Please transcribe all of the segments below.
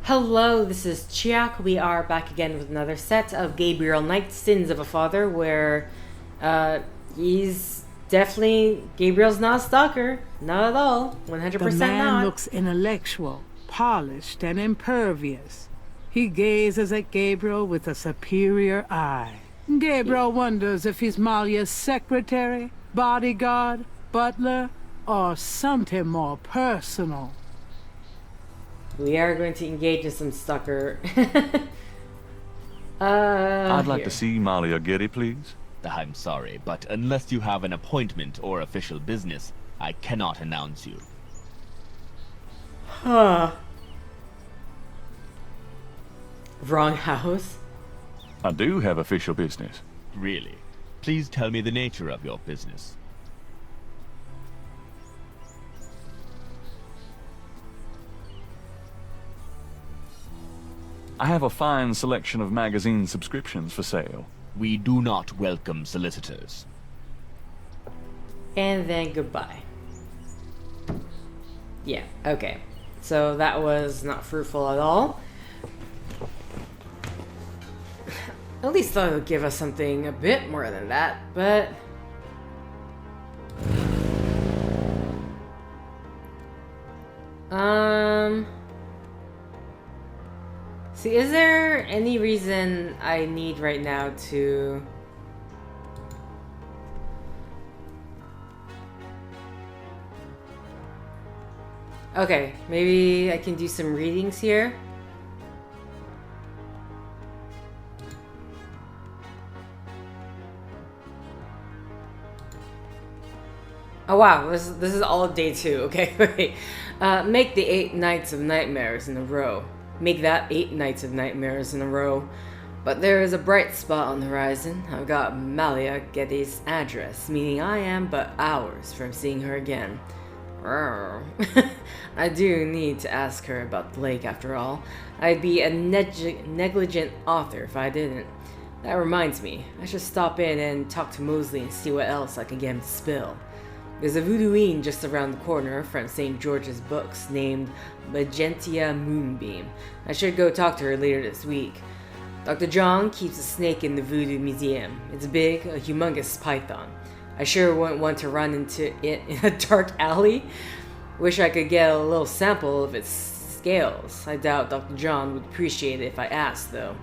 Hello, this is Chiak. We are back again with another set of Gabriel Knight, Sins of a Father, where he's definitely, Gabriel's not a stalker. Not at all. 100% The man not. looks intellectual, polished, and impervious. He gazes at Gabriel with a superior eye. Gabriel wonders if he's Malia's secretary, bodyguard, butler, or something more personal. We are going to engage in some stalker. I'd like here. to see Malia Getty, please. I'm sorry, but unless you have an appointment or official business, I cannot announce you. Huh. Wrong house. I do have official business. Really? Please tell me the nature of your business. I have a fine selection of magazine subscriptions for sale. We do not welcome solicitors. And then goodbye. Yeah, okay. So that was not fruitful at all. At least thought it would give us something a bit more than that, but... See, is there any reason I need right now to... Okay, maybe I can do some readings here. Oh wow, this is all day 2. Okay, wait. Make the 8 nights of nightmares in a row. Make that 8 nights of nightmares in a row. But there is a bright spot on the horizon. I've got Malia Getty's address, meaning I am but hours from seeing her again. I do need to ask her about the lake after all. I'd be a negligent author if I didn't. That reminds me, I should stop in and talk to Mosley and see what else I can get him to spill. There's a voodooine just around the corner from St. George's Books named Magentia Moonbeam. I should go talk to her later this week. Dr. John keeps a snake in the Voodoo Museum. It's big, a humongous python. I sure wouldn't want to run into it in a dark alley. Wish I could get a little sample of its scales. I doubt Dr. John would appreciate it if I asked, though.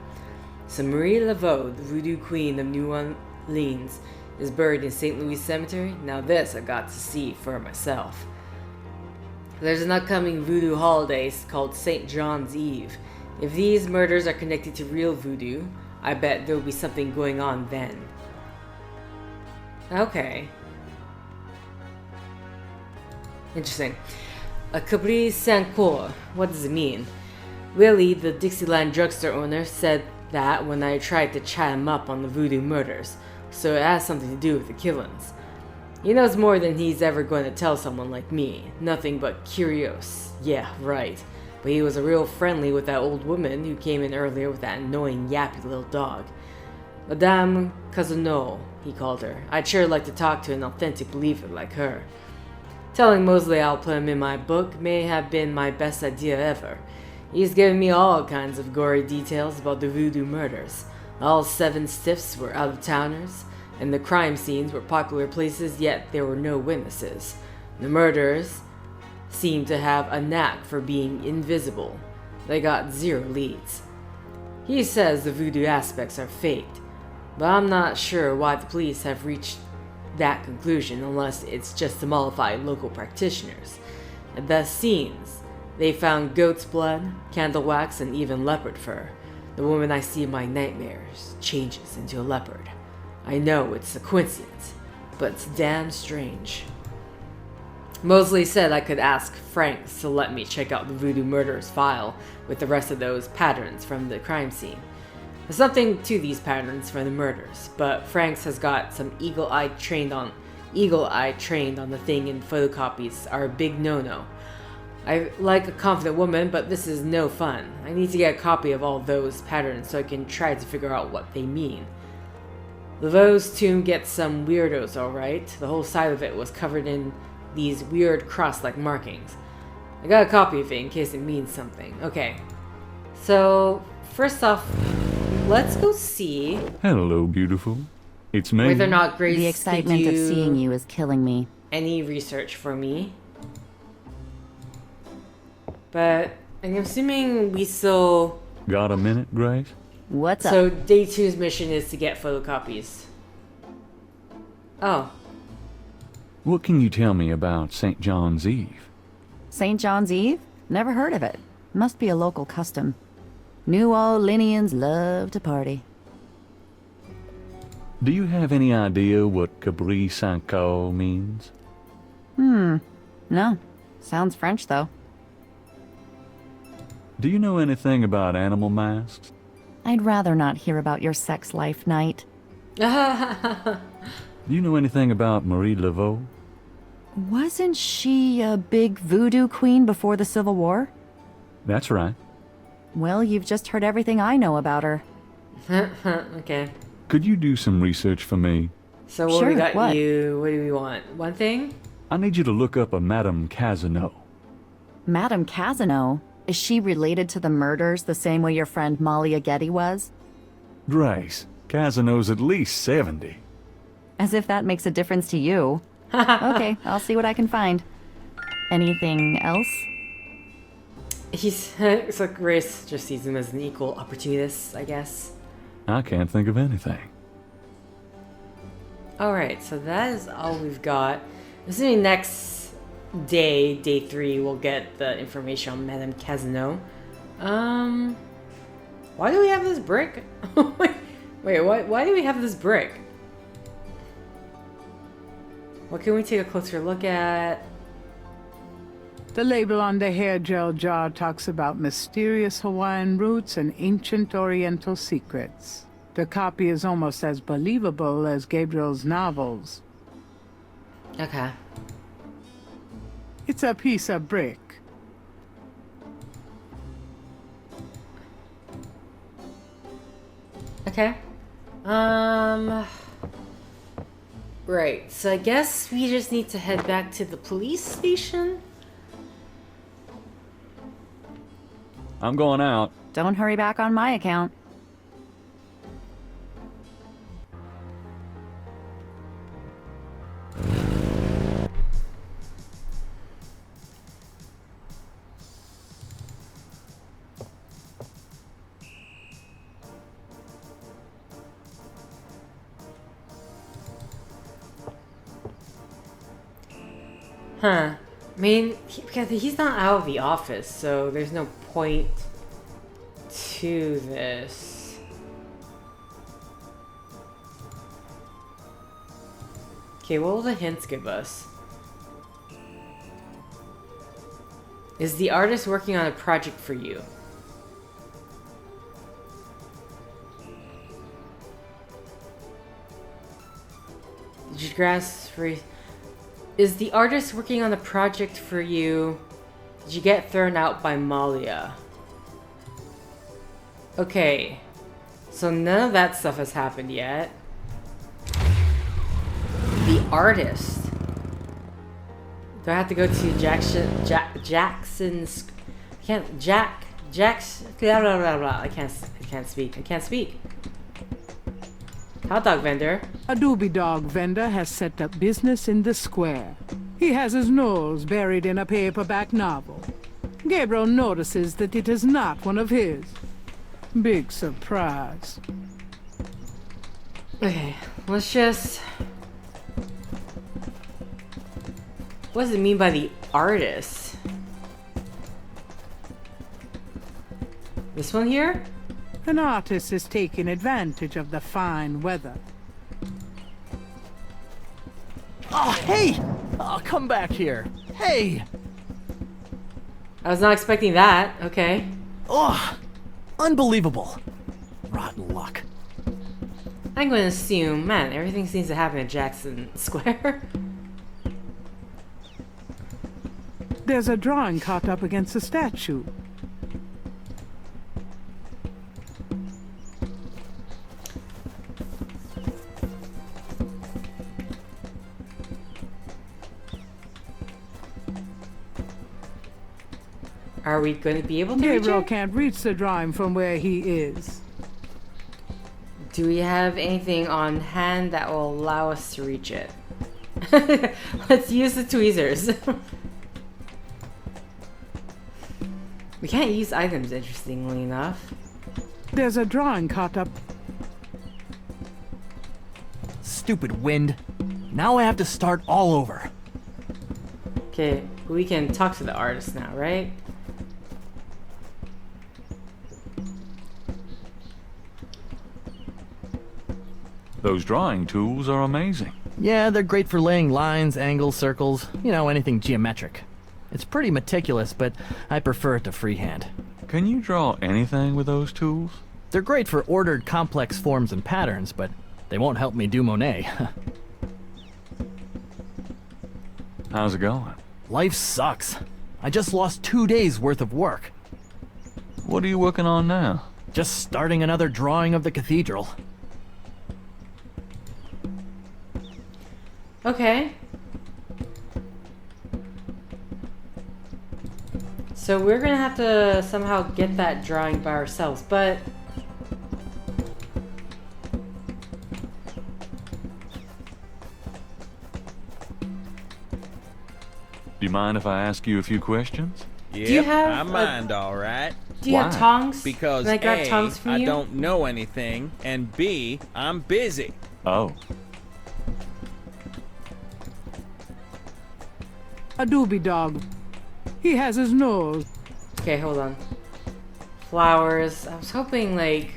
So Marie Laveau, the voodoo queen of New Orleans, is buried in St. Louis Cemetery. Now this I got to see for myself. There's an upcoming voodoo holiday called St. John's Eve. If these murders are connected to real voodoo, I bet there will be something going on then. Okay. Interesting. A Caprice Saint-Cour. What does it mean? Willie, the Dixieland drugstore owner, said that when I tried to chat him up on the voodoo murders, so it has something to do with the killings. He knows more than he's ever going to tell someone like me. Nothing but curios. Yeah, right. But he was a real friendly with that old woman who came in earlier with that annoying yappy little dog. Madame Casanova, he called her. I'd sure like to talk to an authentic believer like her. Telling Mosley I'll put him in my book may have been my best idea ever. He's given me all kinds of gory details about the voodoo murders. All 7 stiffs were out-of-towners, and the crime scenes were popular places, yet there were no witnesses. The murderers seemed to have a knack for being invisible. They got 0 leads. He says the voodoo aspects are faked, but I'm not sure why the police have reached that conclusion unless it's just to mollify local practitioners. At the scenes, they found goat's blood, candle wax, and even leopard fur. The woman I see in my nightmares changes into a leopard. I know it's a coincidence, but it's damn strange. Mosley said I could ask Franks to let me check out the voodoo murderer's file with the rest of those patterns from the crime scene. There's something to these patterns from the murders, but Franks has got some eagle-eye trained on the thing, and photocopies are a big no-no. I like a confident woman, but this is no fun. I need to get a copy of all those patterns so I can try to figure out what they mean. Laveau's tomb gets some weirdos, alright. The whole side of it was covered in these weird cross-like markings. I got a copy of it in case it means something. Okay. So, first off, let's go see Hello, beautiful. It's me. whether or not Grace The can excitement do of seeing you is killing me. any research for me. But I'm assuming we still... Got a minute, Grace? What's up? So, day 2's mission is to get photocopies. Oh. What can you tell me about St. John's Eve? St. John's Eve? Never heard of it. Must be a local custom. New Orleanians love to party. Do you have any idea what Cabri Saint-Caux means? No. Sounds French, though. Do you know anything about animal masks? I'd rather not hear about your sex life, Knight. Do you know anything about Marie Laveau? Wasn't she a big voodoo queen before the Civil War? That's right. Well, you've just heard everything I know about her. Okay. Could you do some research for me? So what Sure, we got what? you... What do we want? One thing? I need you to look up a Madame Casino. Madame Casino? Is she related to the murders the same way your friend Molly Aghetti was? Grace, Casino's at least 70. As if that makes a difference to you. Okay, I'll see what I can find. Anything else? It's like Grace just sees him as an equal opportunist, I guess. I can't think of anything. Alright, so that is all we've got. Assuming next day, day 3, we'll get the information on Madame Casino. Why do we have this brick? Wait, why do we have this brick? What can we take a closer look at? The label on the hair gel jar talks about mysterious Hawaiian roots and ancient Oriental secrets. The copy is almost as believable as Gabriel's novels. Okay. It's a piece of brick. Okay. Right, so I guess we just need to head back to the police station? I'm going out. Don't hurry back on my account. Huh. I mean, because he's not out of the office, so there's no point to this. Okay, what will the hints give us? Is the artist working on a project for you? Did you grasp for... Is the artist working on a project for you? Did you get thrown out by Malia? Okay. So none of that stuff has happened yet. The artist. Do I have to go to Jackson's... Blah, blah, blah, blah. I can't speak. Hot dog vendor. A doobie dog vendor has set up business in the square. He has his nose buried in a paperback novel. Gabriel notices that it is not one of his. Big surprise. Okay, let's just... What does it mean by the artist? This one here? An artist is taking advantage of the fine weather. Oh, hey! Oh, come back here. Hey! I was not expecting that. Okay. Oh, unbelievable. Rotten luck. I'm going to assume, man, everything seems to happen at Jackson Square. There's a drawing caught up against a statue. Are we going to be able to reach Gabriel it? can't reach the drawing from where he is. Do we have anything on hand that will allow us to reach it? Let's use the tweezers. We can't use items, interestingly enough. There's a drawing caught up. Stupid wind. Now I have to start all over. Okay, we can talk to the artist now, right? Those drawing tools are amazing. Yeah, they're great for laying lines, angles, circles, you know, anything geometric. It's pretty meticulous, but I prefer it to freehand. Can you draw anything with those tools? They're great for ordered, complex forms and patterns, but they won't help me do Monet. How's it going? Life sucks. I just lost 2 days worth of work. What are you working on now? Just starting another drawing of the cathedral. Okay. So we're gonna have to somehow get that drawing by ourselves, but... Do you mind if I ask you a few questions? Yep, you have I a- mind all right. Do you have Why? tongs? Because Can I grab A, tongs from I you? don't know anything, and B, I'm busy. Oh, A doobie dog. He has his nose. Okay, hold on. Flowers. I was hoping, like...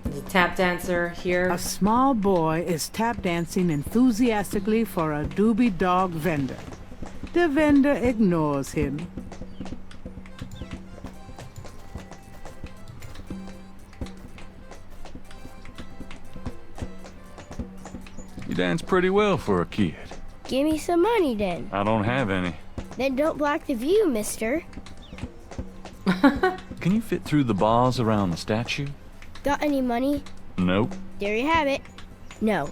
The tap dancer here. A small boy is tap dancing enthusiastically for a doobie dog vendor. The vendor ignores him. you dance pretty well for a kid. Give me some money then. I don't have any. Then don't block the view, mister. Can you fit through the bars around the statue? Got any money? Nope. There you have it. No.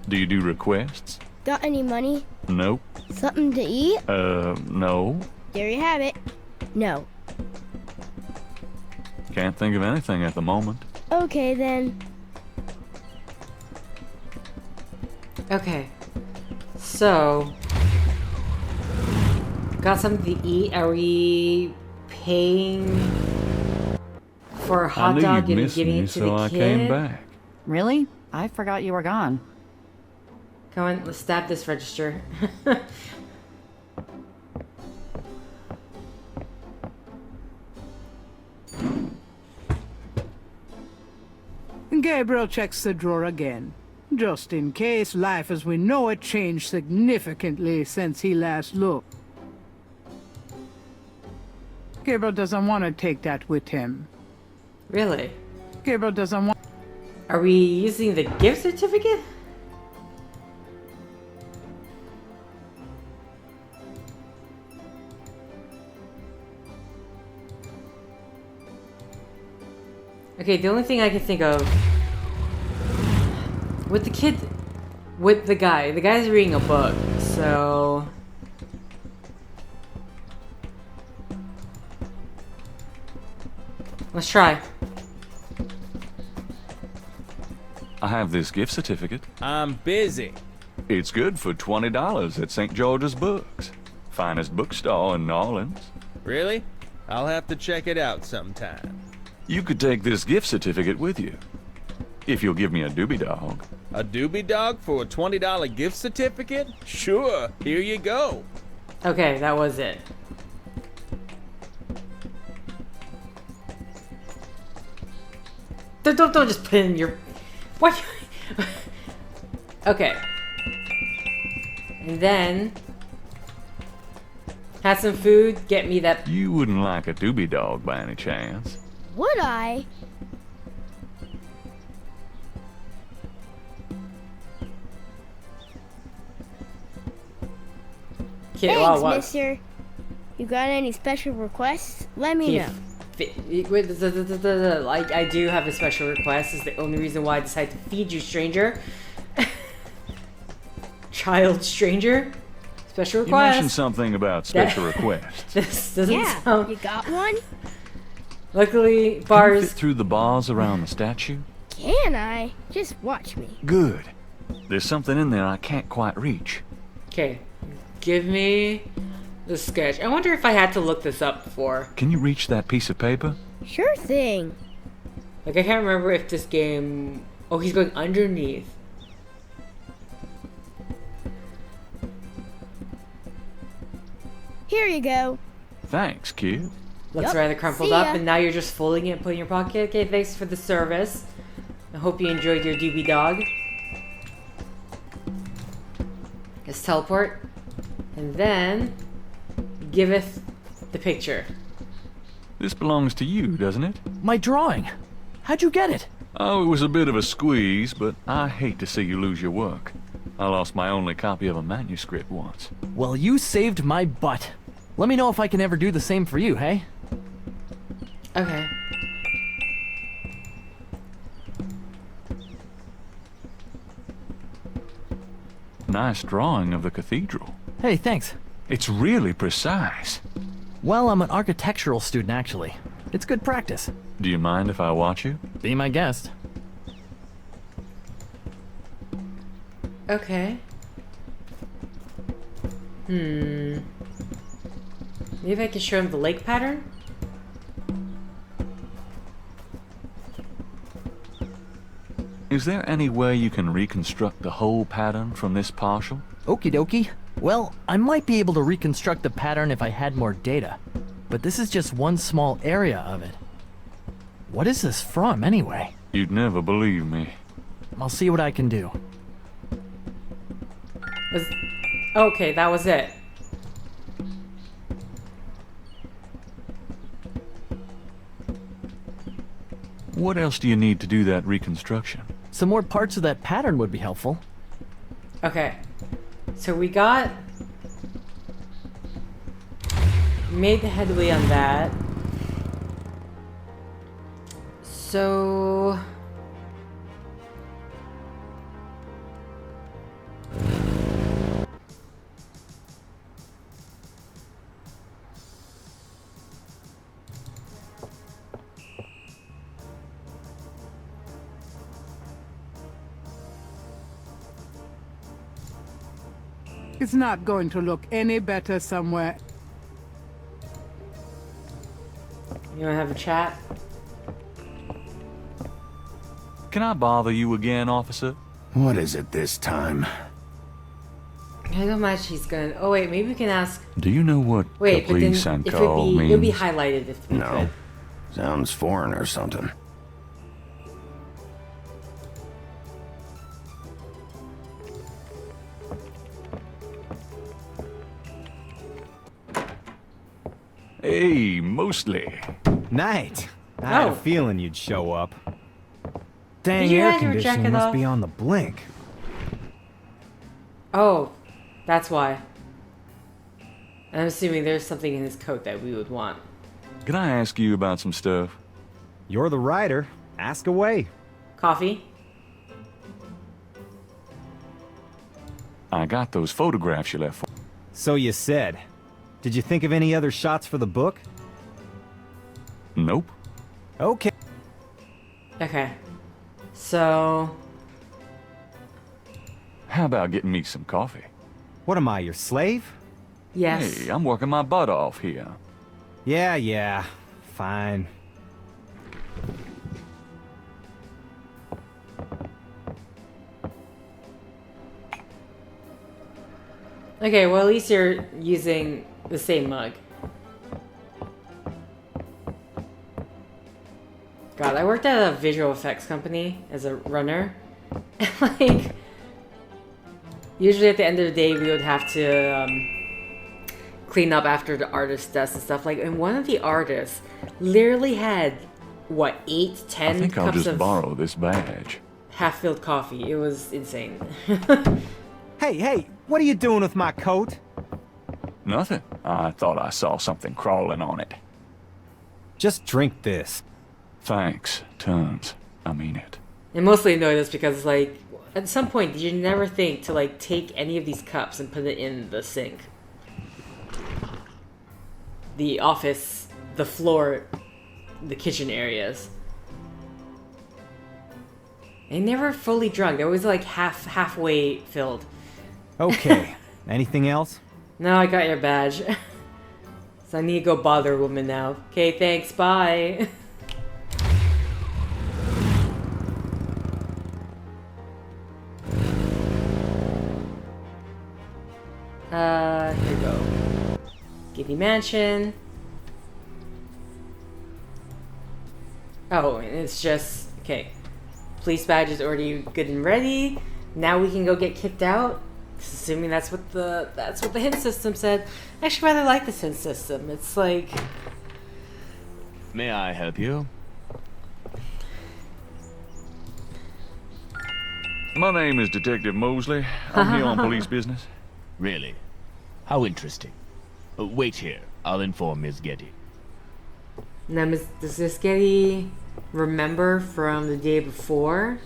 Do you do requests? Got any money? Nope. Something to eat? No. There you have it. No. Can't think of anything at the moment. Okay then. Okay. So... Got something to eat. Are we paying for a I hot knew dog you'd and miss giving me, it to so the I kid? came back. Really? I forgot you were gone. Come on, let's stab this register. Gabriel checks the drawer again. Just in case life as we know it changed significantly since he last looked. Gabriel doesn't want to take that with him. Really? Gabriel doesn't want... Are we using the gift certificate? Okay, the only thing I can think of with the kid, with the guy's reading a book, so let's try. I have this gift certificate. I'm busy. It's good for $20 at St. George's Books. Finest bookstore in New Orleans. Really? I'll have to check it out sometime. You could take this gift certificate with you. If you'll give me a doobie dog. A doobie dog for a $20 gift certificate? Sure, here you go. Okay, that was it. Don't just put it in your... What? Okay. And then... Have some food, get me that... You wouldn't like a doobie dog by any chance. Would I? Okay, Thanks, well, what? mister. You got any special requests? Let me Can you know. Like, I do have a special request. It's the only reason why I decided to feed you, stranger. Child stranger. Special You mentioned request. something about special requests. This doesn't Yeah, sound. you got one? Luckily, Can you bars. fit through the bars around the statue? Can I? Just watch me. Good. There's something in there I can't quite reach. Okay, give me the sketch. I wonder if I had to look this up before. Can you reach that piece of paper? Sure thing. Like, I can't remember if this game. Oh, he's going underneath. Here you go. Thanks, kid. Looks Yup, rather crumpled see up, ya. and now you're just folding it and putting it in your pocket. Okay, thanks for the service. I hope you enjoyed your doobie dog. Let's teleport. And then giveth the picture. This belongs to you, doesn't it? My drawing. How'd you get it? Oh, it was a bit of a squeeze, but I hate to see you lose your work. I lost my only copy of a manuscript once. Well, you saved my butt. Let me know if I can ever do the same for you, hey? Okay. Nice drawing of the cathedral. Hey, thanks. It's really precise. Well, I'm an architectural student, actually. It's good practice. Do you mind if I watch you? Be my guest. Okay. Maybe I can show him the lake pattern? Is there any way you can reconstruct the whole pattern from this partial? Okie dokie. Well, I might be able to reconstruct the pattern if I had more data. But this is just one small area of it. What is this from, anyway? You'd never believe me. I'll see what I can do. Okay, that was it. What else do you need to do that reconstruction? Some more parts of that pattern would be helpful. Okay. So we made the headway on that. So It's not going to look any better somewhere. you wanna have a chat? Can I bother you again, officer? What is it this time? I don't imagine he's gonna. Oh wait, maybe we can ask. Do you know what Wait, but then caprice and if call it'd be means? highlighted if we No. could. Sounds foreign or something. Hey, mostly. Knight. I had Oh. a feeling you'd show up. Dang, Did you air have your conditioning jacket must off? be on the blink. Oh, that's why. I'm assuming there's something in his coat that we would want. Can I ask you about some stuff? You're the writer. Ask away. Coffee? I got those photographs you left for. So you said. Did you think of any other shots for the book? Nope. Okay. Okay. So How about getting me some coffee? What am I, your slave? yes. Hey, I'm working my butt off here. Yeah. Fine. Okay, well at least you're using the same mug. God, I worked at a visual effects company as a runner. And like, usually at the end of the day we would have to clean up after the artist does and stuff. Like, and one of the artists literally had, what, 8, 10 I think I'll cups just of borrow this badge. half-filled coffee. It was insane. Hey, what are you doing with my coat? Nothing. I thought I saw something crawling on it. Just drink this. Thanks, tons. I mean it. And mostly annoyed us because, like, at some point, did you never think to, like, take any of these cups and put it in the sink? The office, the floor, the kitchen areas. They never fully drunk. They're always, like, halfway filled. Okay. Anything else? No, I got your badge. So I need to go bother a woman now. Okay, thanks, bye. Here we go. Giddy Mansion. Oh, and it's just, okay. Police badge is already good and ready. Now we can go get kicked out. Assuming that's what the hint system said. I actually rather like this hint system. It's like... May I help you? My name is Detective Mosley. I'm here on police business. Really? How interesting. Wait here. I'll inform Miss Getty. Now, does Miss Getty remember from the day before?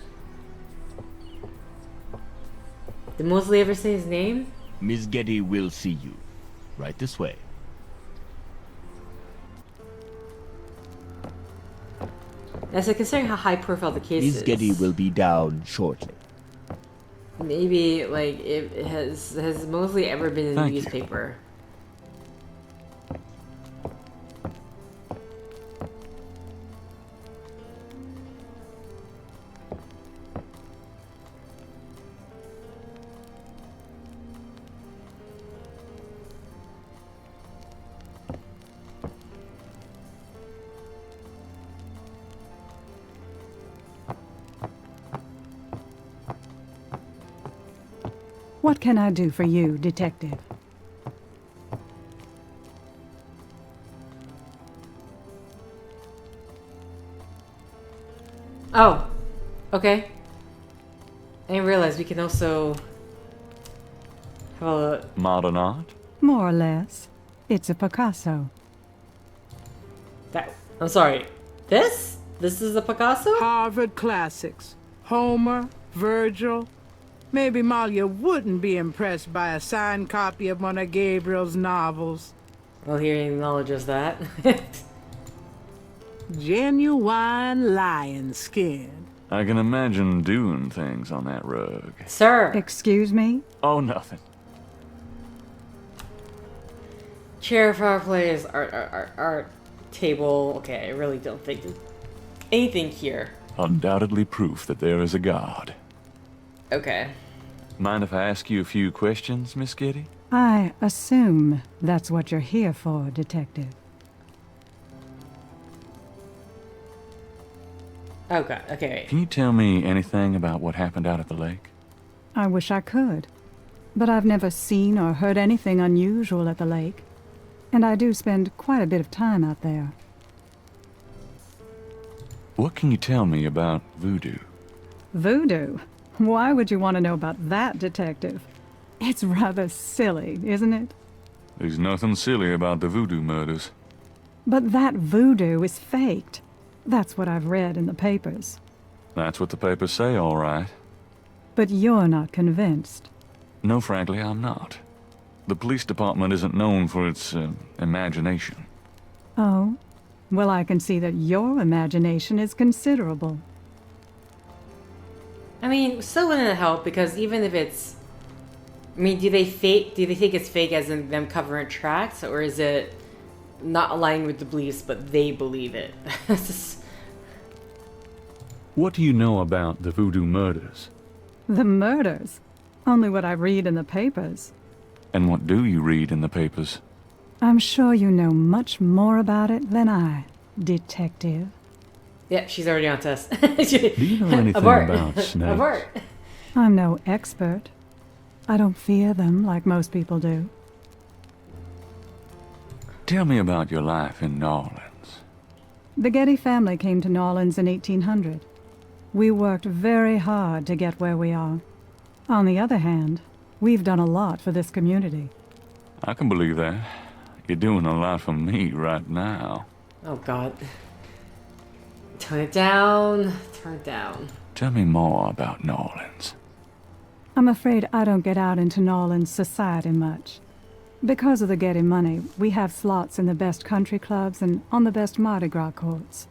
Did Mosley ever say his name? Miss Getty will see you. Right this way. As considering how high profile the case is. Miss Getty will be down shortly. Maybe, like, it has Mosley ever been in the newspaper? What can I do for you, Detective? Oh, okay. I didn't realize we can also have a... Modern art? More or less. It's a Picasso. I'm sorry. This? This is a Picasso? Harvard classics. Homer, Virgil. Maybe Malia wouldn't be impressed by a signed copy of one of Gabriel's novels. Well, he acknowledges that. Genuine lion skin. I can imagine doing things on that rug. Sir! Excuse me? Oh, nothing. Chair, fireplace, art, table. Okay, I really don't think there's anything here. Undoubtedly proof that there is a God. Okay. Mind if I ask you a few questions, Miss Getty? I assume that's what you're here for, Detective. Okay, okay. Can you tell me anything about what happened out at the lake? I wish I could, but I've never seen or heard anything unusual at the lake, and I do spend quite a bit of time out there. What can you tell me about voodoo? Voodoo? Why would you want to know about that, Detective? It's rather silly, isn't it? There's nothing silly about the voodoo murders. But that voodoo is faked. That's what I've read in the papers. That's what the papers say, all right. But you're not convinced. No, frankly, I'm not. The police department isn't known for its imagination. Oh? Well, I can see that your imagination is considerable. I mean, still wouldn't help because even if it's... I mean, do they think it's fake as in them covering tracks, or is it not aligning with the beliefs, but they believe it? What do you know about the voodoo murders? The murders? Only what I read in the papers. And what do you read in the papers? I'm sure you know much more about it than I, Detective. Yeah, she's already on test. Do you know anything about snakes? Abort. I'm no expert. I don't fear them like most people do. Tell me about your life in New Orleans. The Getty family came to New Orleans in 1800. We worked very hard to get where we are. On the other hand, we've done a lot for this community. I can believe that. You're doing a lot for me right now. Oh god. Turn it down. Turn it down. Tell me more about New Orleans. I'm afraid I don't get out into New Orleans society much. Because of the Getty money, we have slots in the best country clubs and on the best Mardi Gras courts.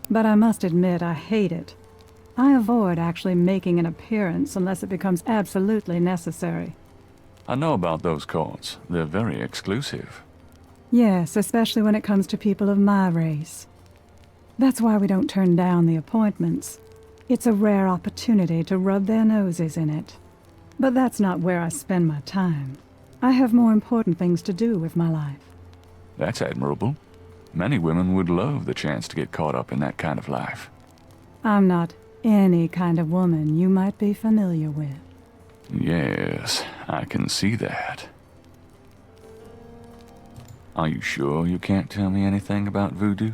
But I must admit I hate it. I avoid actually making an appearance unless it becomes absolutely necessary. I know about those courts. They're very exclusive. Yes, especially when it comes to people of my race. That's why we don't turn down the appointments. It's a rare opportunity to rub their noses in it. But that's not where I spend my time. I have more important things to do with my life. That's admirable. Many women would love the chance to get caught up in that kind of life. I'm not any kind of woman you might be familiar with. Yes, I can see that. Are you sure you can't tell me anything about voodoo?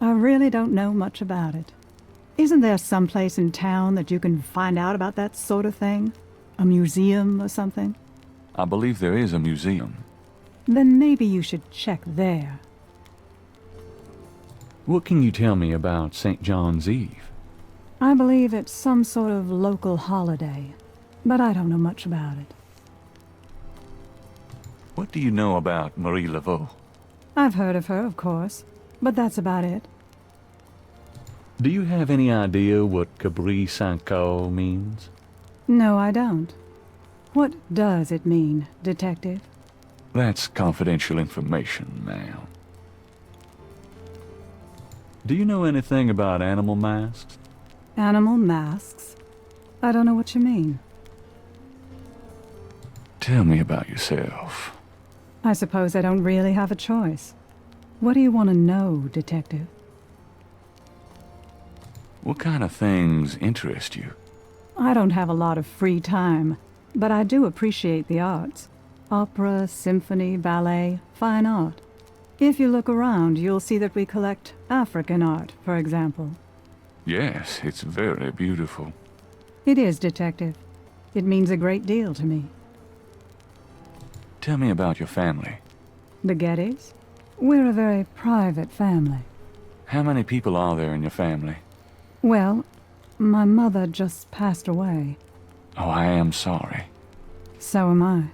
I really don't know much about it. Isn't there some place in town that you can find out about that sort of thing? A museum or something? I believe there is a museum. Then maybe you should check there. What can you tell me about St. John's Eve? I believe it's some sort of local holiday, but I don't know much about it. What do you know about Marie Laveau? I've heard of her, of course, but that's about it. Do you have any idea what Cabri Saint-Caux means? No, I don't. What does it mean, Detective? That's confidential information, ma'am. Do you know anything about animal masks? Animal masks? I don't know what you mean. Tell me about yourself. I suppose I don't really have a choice. What do you want to know, Detective? What kind of things interest you? I don't have a lot of free time, but I do appreciate the arts. Opera, symphony, ballet, fine art. If you look around, you'll see that we collect African art, for example. Yes, it's very beautiful. It is, Detective. It means a great deal to me. Tell me about your family. The Gettys? We're a very private family. How many people are there in your family? Well, my mother just passed away. Oh, I am sorry. So am I.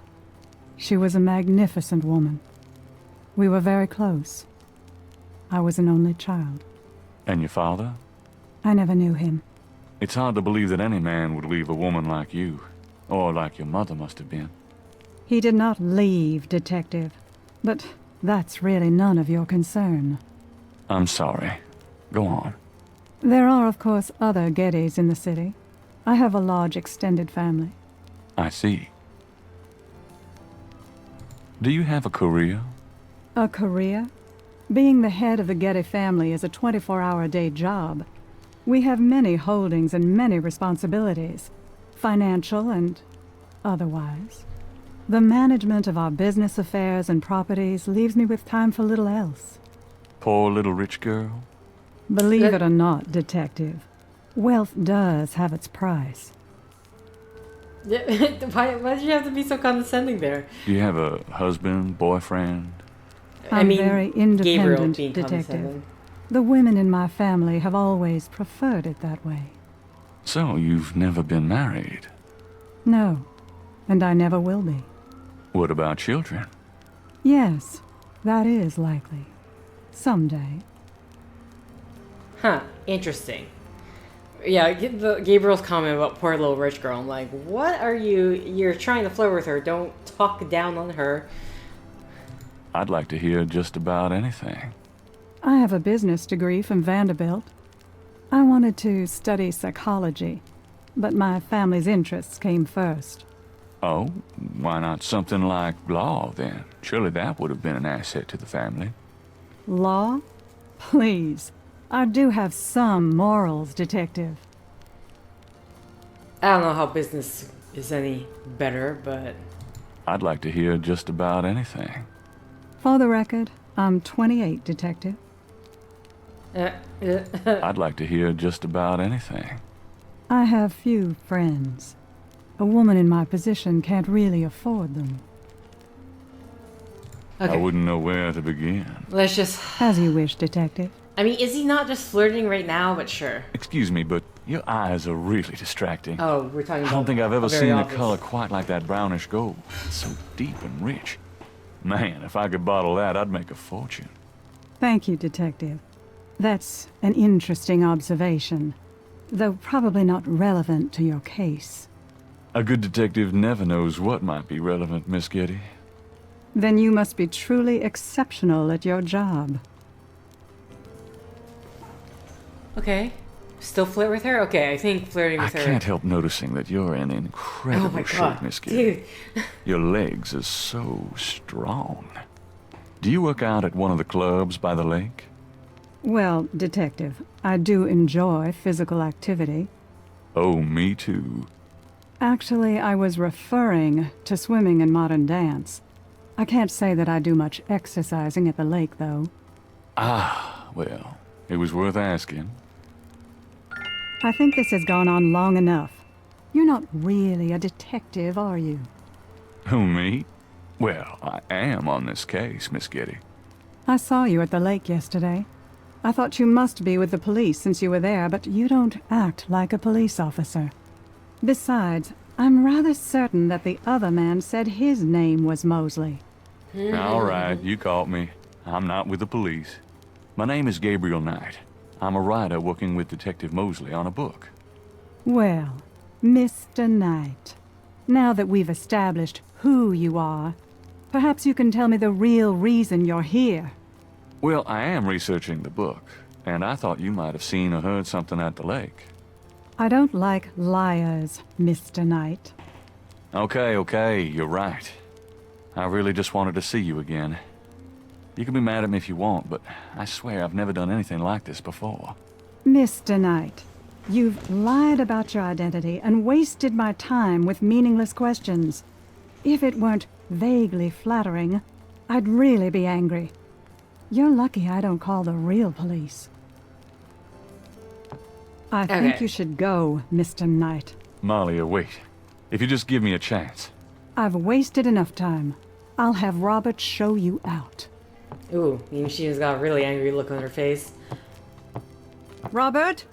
She was a magnificent woman. We were very close. I was an only child. And your father? I never knew him. It's hard to believe that any man would leave a woman like you, or like your mother must have been. He did not leave, Detective. But that's really none of your concern. I'm sorry. Go on. There are, of course, other Gettys in the city. I have a large extended family. I see. Do you have a career? A career? Being the head of the Getty family is a 24-hour-a-day job. We have many holdings and many responsibilities, financial and otherwise. The management of our business affairs and properties leaves me with time for little else. Poor little rich girl? Believe it or not, Detective, wealth does have its price. Why did you have to be so condescending there? Do you have a husband, boyfriend? I'm very independent, Gabriel being Detective. condescending. The women in my family have always preferred it that way. So, you've never been married? No, and I never will be. What about children? Yes, that is likely. Someday. Huh, interesting. Yeah, Gabriel's comment about poor little rich girl. I'm like, what are you? You're trying to flirt with her. Don't talk down on her. I'd like to hear just about anything. I have a business degree from Vanderbilt. I wanted to study psychology, but my family's interests came first. Oh, why not something like law, then? Surely that would have been an asset to the family. Law? Please. I do have some morals, Detective. I don't know how business is any better, but... I'd like to hear just about anything. For the record, I'm 28, Detective. I'd like to hear just about anything. I have few friends. A woman in my position can't really afford them. Okay. I wouldn't know where to begin. Let's just... As you wish, Detective. I mean, is he not just flirting right now? But sure. Excuse me, but your eyes are really distracting. Oh, we're talking about... I don't think I've ever very seen obvious. a color quite like that brownish gold. It's so deep and rich. Man, if I could bottle that, I'd make a fortune. Thank you, Detective. That's an interesting observation, though probably not relevant to your case. A good detective never knows what might be relevant, Miss Getty. Then you must be truly exceptional at your job. Okay. Still flirt with her? Okay, I think flirting I with her... can't help noticing that you're in Oh incredible my shape, god, Miss Getty. dude. Your legs are so strong. Do you work out at one of the clubs by the lake? Well, Detective, I do enjoy physical activity. Oh, me too. Actually, I was referring to swimming and modern dance. I can't say that I do much exercising at the lake, though. Ah, well, it was worth asking. I think this has gone on long enough. You're not really a detective, are you? Who, me? Well, I am on this case, Miss Getty. I saw you at the lake yesterday. I thought you must be with the police since you were there, but you don't act like a police officer. Besides, I'm rather certain that the other man said his name was Mosley. All right, you caught me. I'm not with the police. My name is Gabriel Knight. I'm a writer working with Detective Mosley on a book. Well, Mr. Knight, now that we've established who you are, perhaps you can tell me the real reason you're here. Well, I am researching the book, and I thought you might have seen or heard something at the lake. I don't like liars, Mr. Knight. Okay, you're right. I really just wanted to see you again. You can be mad at me if you want, but I swear I've never done anything like this before. Mr. Knight, you've lied about your identity and wasted my time with meaningless questions. If it weren't vaguely flattering, I'd really be angry. You're lucky I don't call the real police. I think Okay. you should go, Mr. Knight. Malia, wait. If you just give me a chance. I've wasted enough time. I'll have Robert show you out. Ooh, even she has got a really angry look on her face. Robert?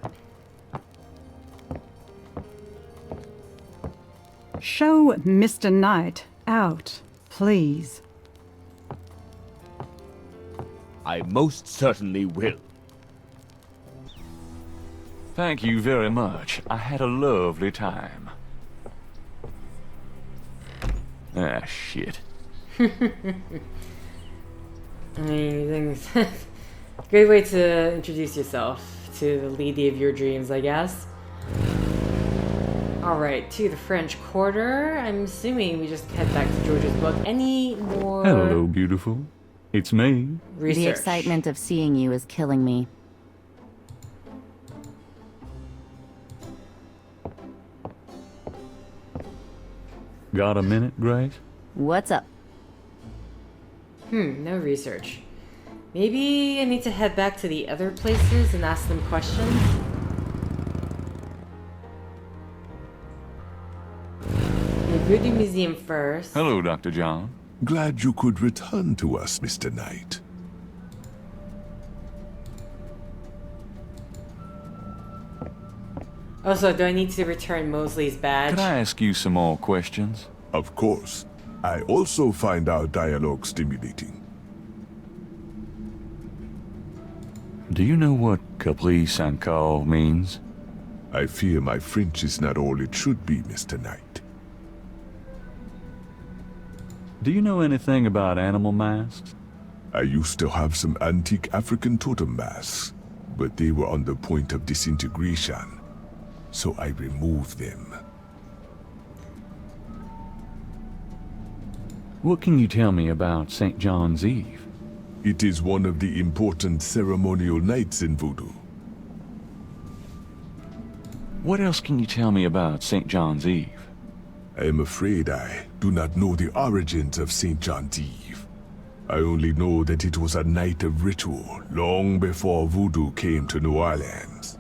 Show Mr. Knight out, please. I most certainly will. Thank you very much. I had a lovely time. Ah, shit. I mean, good way to introduce yourself to the lady of your dreams, I guess. Alright, to the French Quarter. I'm assuming we just head back to George's book. Any more Hello, beautiful. It's me. research? The excitement of seeing you is killing me. Got a minute, Grace? What's up? No research. Maybe I need to head back to the other places and ask them questions? The Voodoo Museum first. Hello, Dr. John. Glad you could return to us, Mr. Knight. Also, do I need to return Mosley's badge? Could I ask you some more questions? Of course. I also find our dialogue stimulating. Do you know what caprice encore means? I fear my French is not all it should be, Mr. Knight. Do you know anything about animal masks? I used to have some antique African totem masks, but they were on the point of disintegration, so I removed them. What can you tell me about St. John's Eve? It is one of the important ceremonial nights in Voodoo. What else can you tell me about St. John's Eve? I am afraid I do not know the origins of St. John's Eve. I only know that it was a night of ritual long before Voodoo came to New Orleans.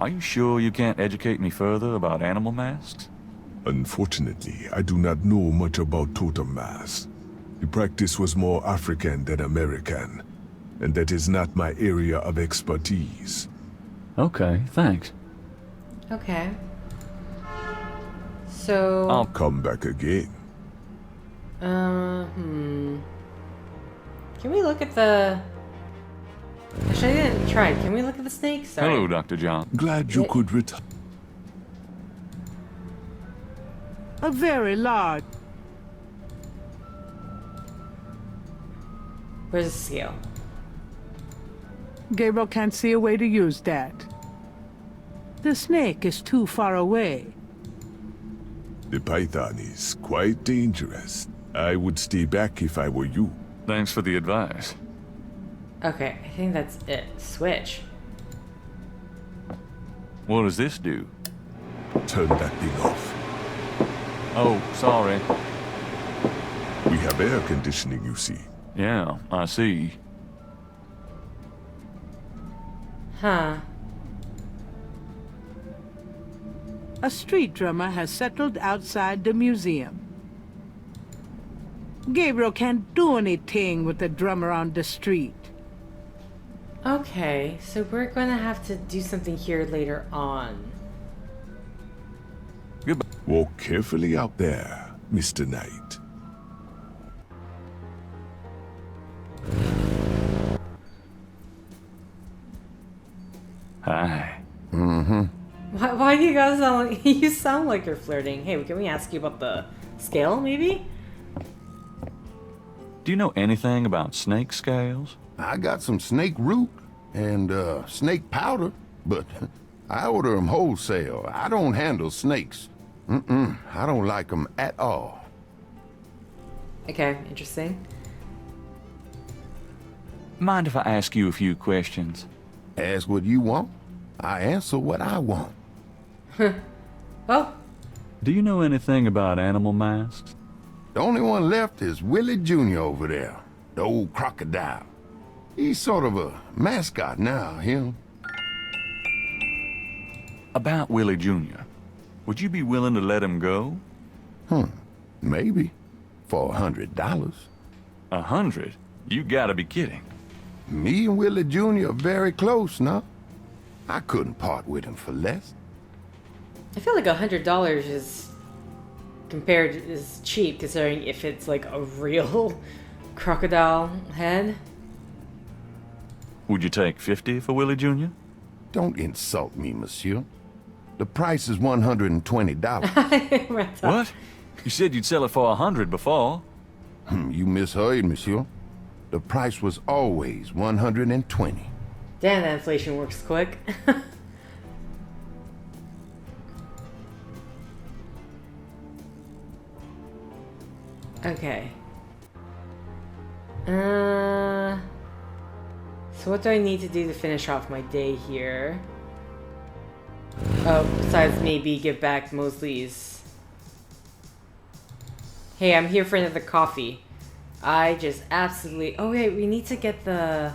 Are you sure you can't educate me further about animal masks? Unfortunately, I do not know much about totem masks. The practice was more African than American, and that is not my area of expertise. Okay, thanks. Okay. So... I'll come back again. Can we look at the... Actually, I didn't try. Can we look at the snake? Sorry. Hello, Dr. John. Glad you could return. A very large. Where's the scale? Gabriel can't see a way to use that. The snake is too far away. The python is quite dangerous. I would stay back if I were you. Thanks for the advice. Okay, I think that's it. Switch. What does this do? Turn that thing off. Oh, sorry. We have air conditioning, you see. Yeah, I see. Huh. A street drummer has settled outside the museum. Gabriel can't do anything with the drummer on the street. Okay, so we're gonna have to do something here later on. Goodbye. Walk carefully out there, Mr. Knight. Hi. Why do you guys sound like... You sound like you're flirting. Hey, can we ask you about the scale, maybe? Do you know anything about snake scales? I got some snake root and snake powder, but I order them wholesale. I don't handle snakes. I don't like them at all. Okay, interesting. Mind if I ask you a few questions? Ask what you want. I answer what I want. Oh, Do you know anything about animal masks? The only one left is Willie Jr. over there, the old crocodile. He's sort of a mascot now, him. About Willie Jr. Would you be willing to let him go? Maybe. For $100. 100? You gotta be kidding. Me and Willie Jr. are very close now. I couldn't part with him for less. I feel like $100 is cheap considering if it's like a real crocodile head. Would you take 50 for Willie Jr.? Don't insult me, monsieur. The price is $120. What? You said you'd sell it for 100 before. You misheard, monsieur. The price was always 120. Damn, that inflation works quick. Okay. So what do I need to do to finish off my day here? Oh, besides maybe give back Mosley's. Hey, I'm here for another coffee. I just absolutely... Oh wait, we need to get the...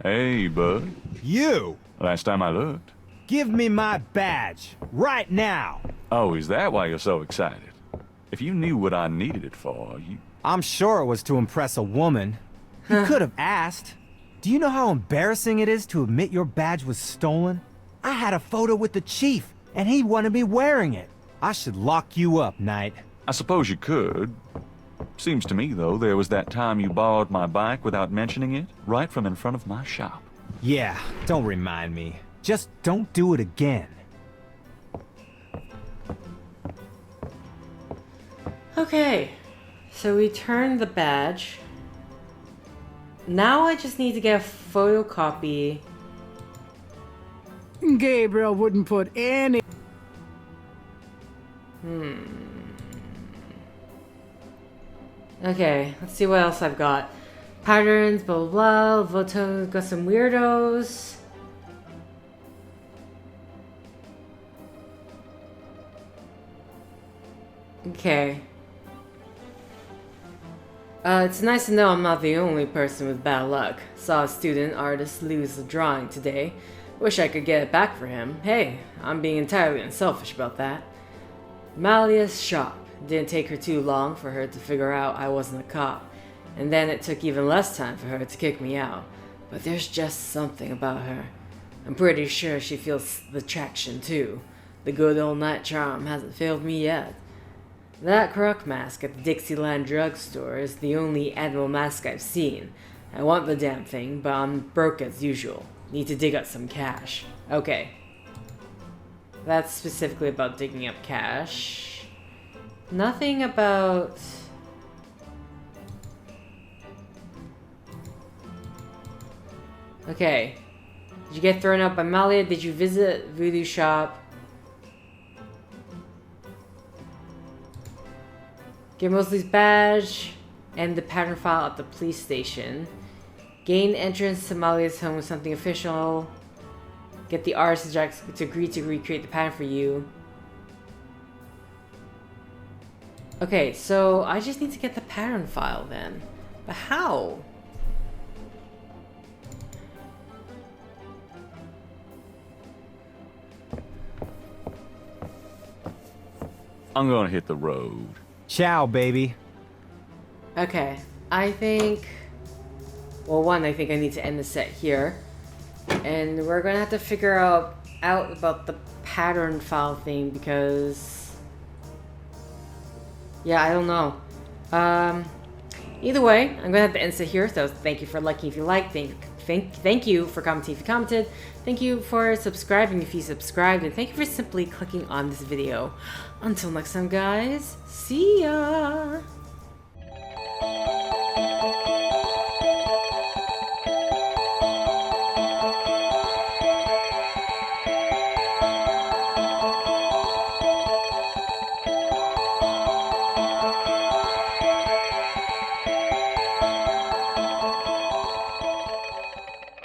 Hey, bud. You! Last time I looked. Give me my badge, right now! Oh, is that why you're so excited? If you knew what I needed it for, you... I'm sure it was to impress a woman. You could have asked. Do you know how embarrassing it is to admit your badge was stolen? I had a photo with the chief, and he wanted me wearing it. I should lock you up, Knight. I suppose you could. Seems to me, though, there was that time you borrowed my bike without mentioning it, right from in front of my shop. Yeah, don't remind me. Just don't do it again. Okay, so we turned the badge. Now I just need to get a photocopy. Gabriel wouldn't put any... Okay, let's see what else I've got. Patterns, blah blah blah. Voto got some weirdos. Okay. It's nice to know I'm not the only person with bad luck. Saw a student artist lose a drawing today. Wish I could get it back for him. Hey, I'm being entirely unselfish about that. Malia's shop. Didn't take her too long for her to figure out I wasn't a cop. And then it took even less time for her to kick me out. But there's just something about her. I'm pretty sure she feels the traction too. The good old night charm hasn't failed me yet. That crook mask at the Dixieland drugstore is the only animal mask I've seen. I want the damn thing, but I'm broke as usual. Need to dig up some cash. Okay. That's specifically about digging up cash. Nothing about... Okay. Did you get thrown out by Malia? Did you visit Voodoo Shop? Get Mosley's badge and the pattern file at the police station. Gain entrance to Malia's home with something official. Get the artist to agree to recreate the pattern for you. Okay, so I just need to get the pattern file then. But how? I'm gonna hit the road. Ciao, baby. Okay, I think... Well, one, I think I need to end the set here. And we're gonna have to figure out about the pattern file thing because... Yeah, I don't know. Either way, I'm gonna have to end it here. So thank you for liking if you liked. Thank you for commenting if you commented. Thank you for subscribing if you subscribed. And thank you for simply clicking on this video. Until next time, guys. See ya!